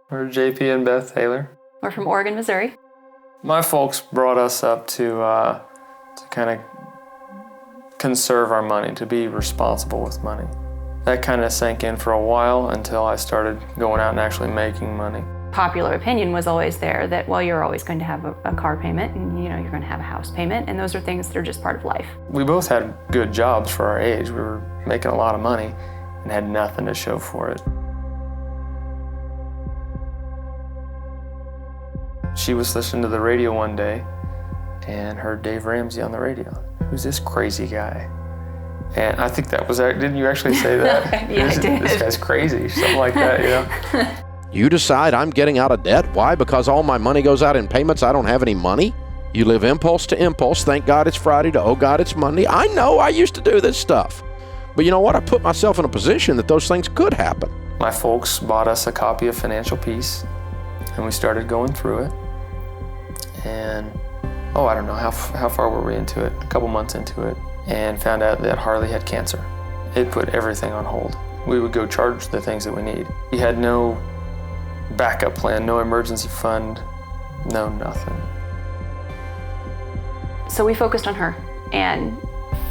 We're JP and Beth Taylor. We're from Oregon, Missouri. My folks brought us up to kind of conserve our money, to be responsible with money. That kind of sank in for a while until I started going out and actually making money. Popular opinion was always there that, well, you're always going to have a car payment and, you know, you're going to have a house payment, and those are things that are just part of life. We both had good jobs for our age. We were making a lot of money and had nothing to show for it. She was listening to the radio one day and heard Dave Ramsey on the radio. Who's this crazy guy? And I think that was, didn't you actually say that? Yeah, I did. This guy's crazy, something like that, you know? You decide I'm getting out of debt. Why? Because all my money goes out in payments. I don't have any money. You live impulse to impulse. Thank God it's Friday to, oh God, it's Monday. I know I used to do this stuff. But you know what? I put myself in a position that those things could happen. My folks bought us a copy of Financial Peace, and we started going through it. And, I don't know, how far were we into it? A couple months into it, and found out that Harley had cancer. It put everything on hold. We would go charge the things that we need. We had no backup plan, no emergency fund, no nothing. So we focused on her and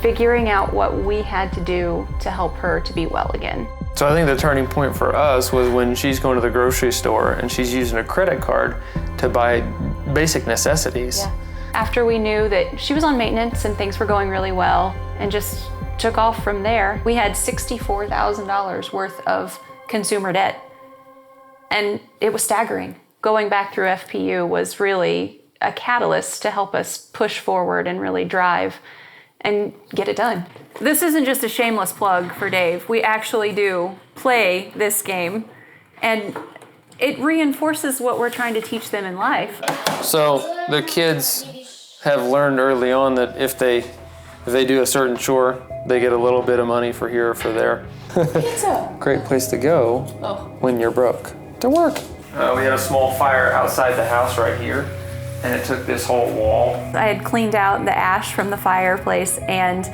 figuring out what we had to do to help her to be well again. So I think the turning point for us was when she's going to the grocery store and she's using a credit card to buy basic necessities. Yeah. After we knew that she was on maintenance and things were going really well and just took off from there, we had $64,000 worth of consumer debt. And it was staggering. Going back through FPU was really a catalyst to help us push forward and really drive and get it done. This isn't just a shameless plug for Dave. We actually do play this game, and it reinforces what we're trying to teach them in life. So the kids have learned early on that if they do a certain chore, they get a little bit of money for here or for there. Pizza. Great place to go when you're broke. To work. We had a small fire outside the house right here, and it took this whole wall. I had cleaned out the ash from the fireplace and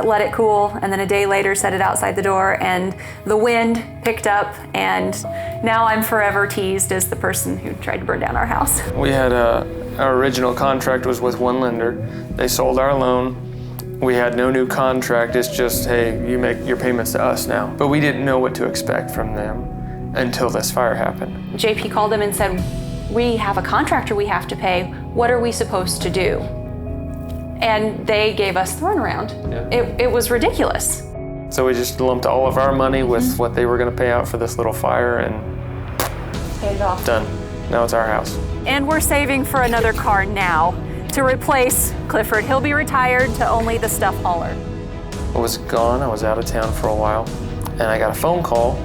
let it cool, and then a day later set it outside the door, and the wind picked up, and now I'm forever teased as the person who tried to burn down our house. We had our original contract was with one lender. They sold our loan. We had no new contract. It's just, hey, you make your payments to us now. But we didn't know what to expect from them until this fire happened. JP called them and said, we have a contractor we have to pay. What are we supposed to do? And they gave us the runaround. Yeah. It was ridiculous. So we just lumped all of our money with what they were going to pay out for this little fire and paid it off. Done. Now it's our house. And we're saving for another car now to replace Clifford. He'll be retired to only the stuff hauler. I was gone. I was out of town for a while, and I got a phone call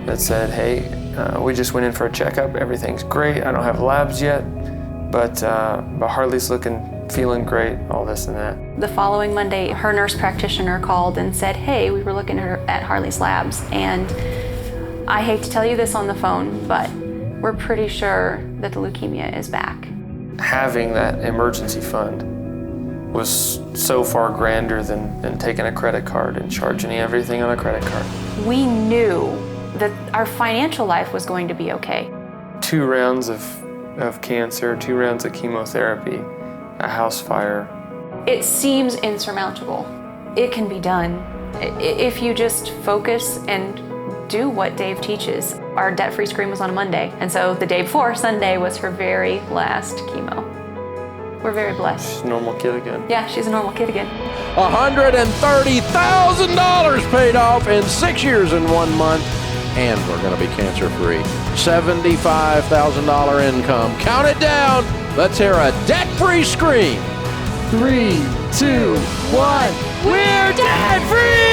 that said, hey, we just went in for a checkup. Everything's great. I don't have labs yet, but Harley's feeling great, all this and that. The following Monday, her nurse practitioner called and said, hey, we were looking at Harley's labs, and I hate to tell you this on the phone, but we're pretty sure that the leukemia is back. Having that emergency fund was so far grander than taking a credit card and charging everything on a credit card. We knew that our financial life was going to be okay. 2 rounds of cancer, 2 rounds of chemotherapy, a house fire. It seems insurmountable. It can be done if you just focus and do what Dave teaches. Our debt-free screen was on a Monday, and so the day before, Sunday, was her very last chemo. We're very blessed. She's a normal kid again. Yeah, she's a normal kid again. $130,000 paid off in 6 years and 1 month, and we're going to be cancer-free. $75,000 income. Count it down. Let's hear a debt-free scream. 3, 2, 1. We're debt-free!